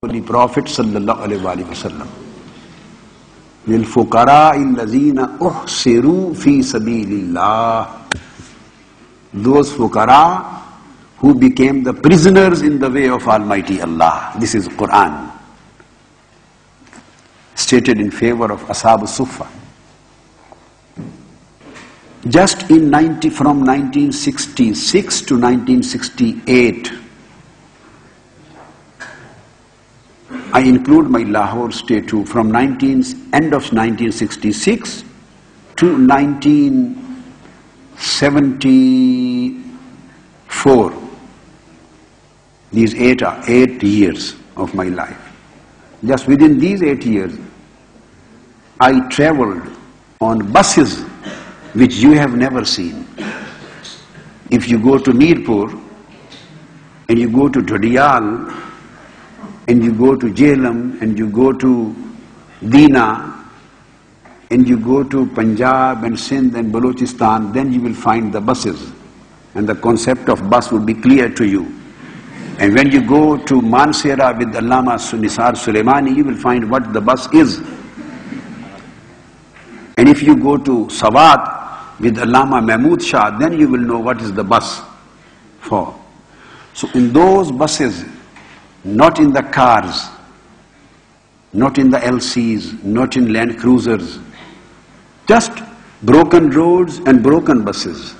Holy Prophet sallallahu alaihi wasallam. لِلْفُقَرَاءِ الَّذِينَ أُحْصِرُوا فِي سَبِيلِ اللَّهِ. Those fuqara who became the prisoners in the way of Almighty Allah. This is Quran, stated in favor of Ashab Sufa. Just from 1966 to 1968, I include my Lahore stay too, from end of 1966 to 1974. These 8 years of my life. Just within these 8 years, I traveled on buses which you have never seen. If you go to Mirpur and you go to Dhadiyal and you go to Jhelum and you go to Dina and you go to Punjab and Sindh and Balochistan, then you will find the buses and the concept of bus will be clear to you. And when you go to Mansehra with Allama Nisar Sulaimani, you will find what the bus is. And if you go to Sawat with Allama Mahmud Shah, then you will know what is the bus for. So in those buses, not in the cars, not in the LCs, not in Land Cruisers, just broken roads and broken buses.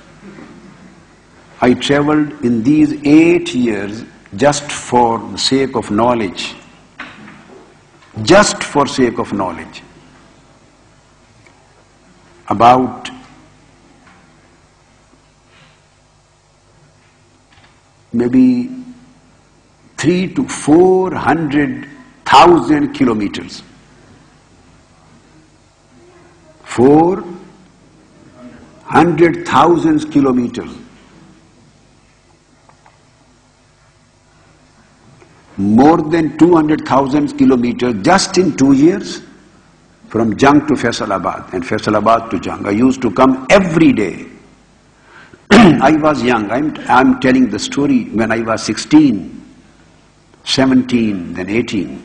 I traveled in these 8 years just for the sake of knowledge. Just for sake of knowledge. About maybe 300,000 to 400,000 kilometers. 400,000 kilometers. More than 200,000 kilometers just in 2 years from Jung to Faisalabad and Faisalabad to Jung. I used to come every day. I was young. I'm telling the story when I was 16, 17, then 18.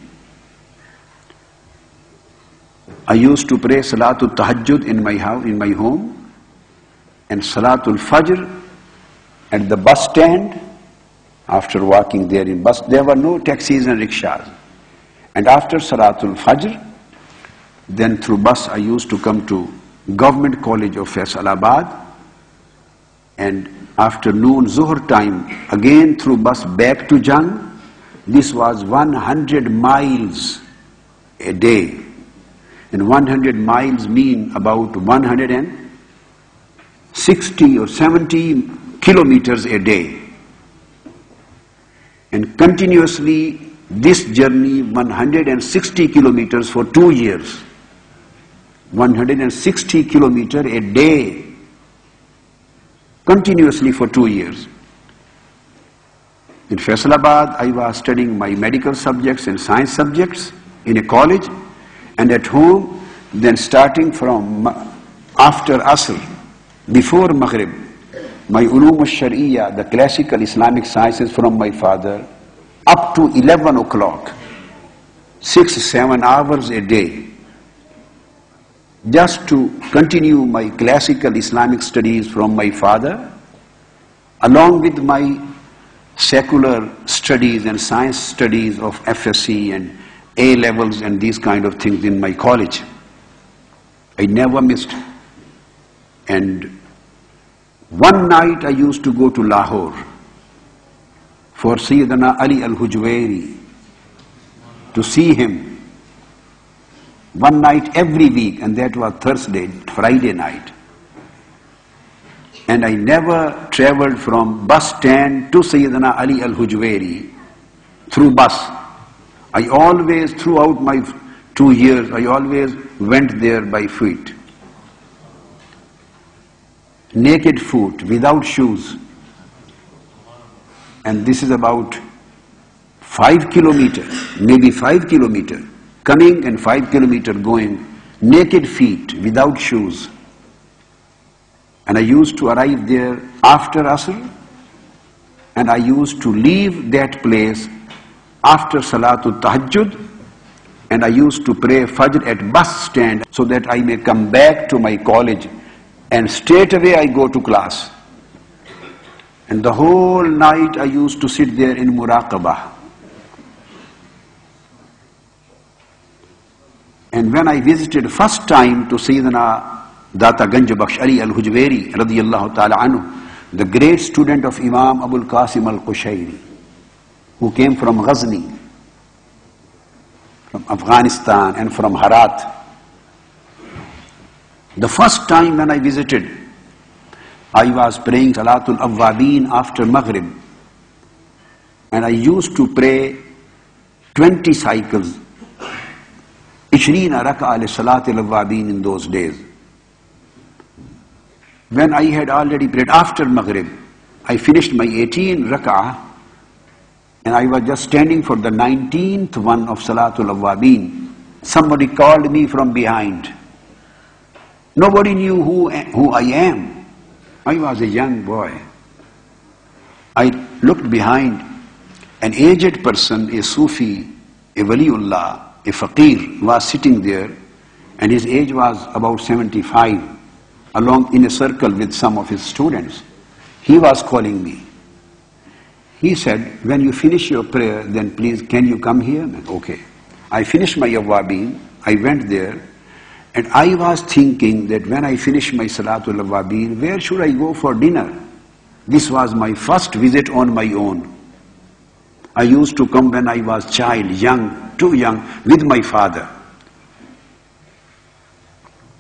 I used to pray Salatul Tahajjud in my house, in my home, and Salatul Fajr at the bus stand. After walking there in bus, there were no taxis and rickshaws. And after Salatul Fajr, then through bus I used to come to Government College of Faisalabad, and after noon Zuhr time, again through bus back to Jung. This was 100 miles a day. And 100 miles mean about 160 or 70 kilometers a day. And continuously this journey 160 kilometers for 2 years. 160 kilometers a day. Continuously for 2 years. In Faisalabad, I was studying my medical subjects and science subjects in a college, and at home, then starting from after Asr, before Maghrib, my Ulum al-Shari'iyah, the classical Islamic sciences from my father, up to 11 o'clock, 6-7 hours a day, just to continue my classical Islamic studies from my father, along with my secular studies and science studies of FSC and A levels and these kind of things in my college. I never missed. And one night I used to go to Lahore for Sayyidina Ali al-Hujwairi, to see him one night every week, and that was Friday night. And I never traveled from bus stand to Sayyidina Ali al-Hujwairi through bus. I always, throughout my 2 years, I always went there by feet. Naked foot, without shoes. And this is about 5 kilometers, maybe 5 kilometers, coming and 5 kilometers going, naked feet, without shoes. And I used to arrive there after Asr, and I used to leave that place after Salatul Tahajjud, and I used to pray Fajr at bus stand so that I may come back to my college, and straight away I go to class. And the whole night I used to sit there in Muraqabah. And when I visited first time to Sayyidina Data Ganj Bakhsh Ali al-Hujwairi radiyallahu ta'ala anhu, the great student of Imam Abul Qasim al-Qushayri, who came from Ghazni, from Afghanistan and from Herat. The first time when I visited, I was praying Salatul Awwabin after Maghrib, and I used to pray 20 cycles, 20 rak'ah Salatul Awwabin in those days. When I had already prayed after Maghrib, I finished my 18 rak'ah, and I was just standing for the 19th one of Salatul Awwabin. Somebody called me from behind. Nobody knew who I am. I was a young boy. I looked behind. An aged person, a Sufi, a Waliullah, a Faqir, was sitting there, and his age was about 75, along in a circle with some of his students. He was calling me. He said, when you finish your prayer, then please, can you come here? Okay. I finished my Awwabin, I went there, and I was thinking that when I finish my Salatul Awwabin, where should I go for dinner? This was my first visit on my own. I used to come when I was child, young, too young, with my father.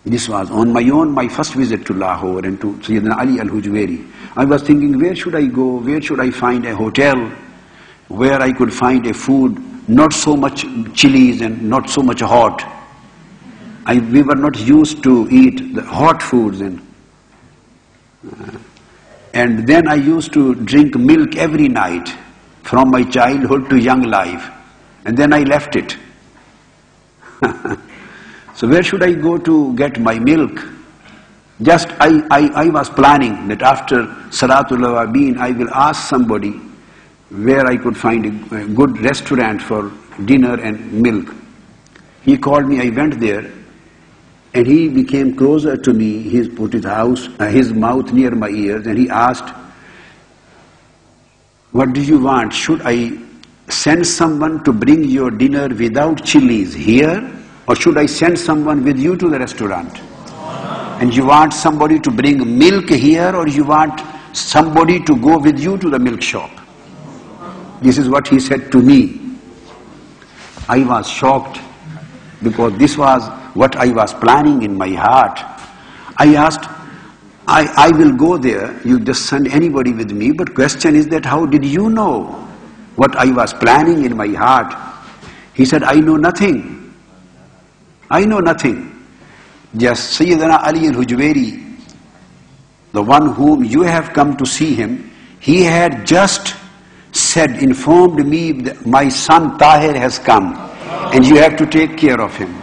This was on my own, my first visit to Lahore and to Sayyidina Ali al-Hujwairi. I was thinking, where should I go? Where should I find a hotel where I could find a food, not so much chilies and not so much hot. We were not used to eat the hot foods, and then I used to drink milk every night from my childhood to young life, and then I left it. So where should I go to get my milk? Just I was planning that after Salatul Awwabin I will ask somebody where I could find a good restaurant for dinner and milk. He called me, I went there, and he became closer to me. He put his mouth near my ears, and he asked, what do you want? Should I send someone to bring your dinner without chilies here, or should I send someone with you to the restaurant? And you want somebody to bring milk here, or you want somebody to go with you to the milk shop? This is what he said to me. I was shocked, because this was what I was planning in my heart. I asked, I will go there, you just send anybody with me, but question is that how did you know what I was planning in my heart? He said, I know nothing. I know nothing. Just Sayyidina Ali al-Hujwairi, the one whom you have come to see him, he had just informed me that my son Tahir has come, and you have to take care of him.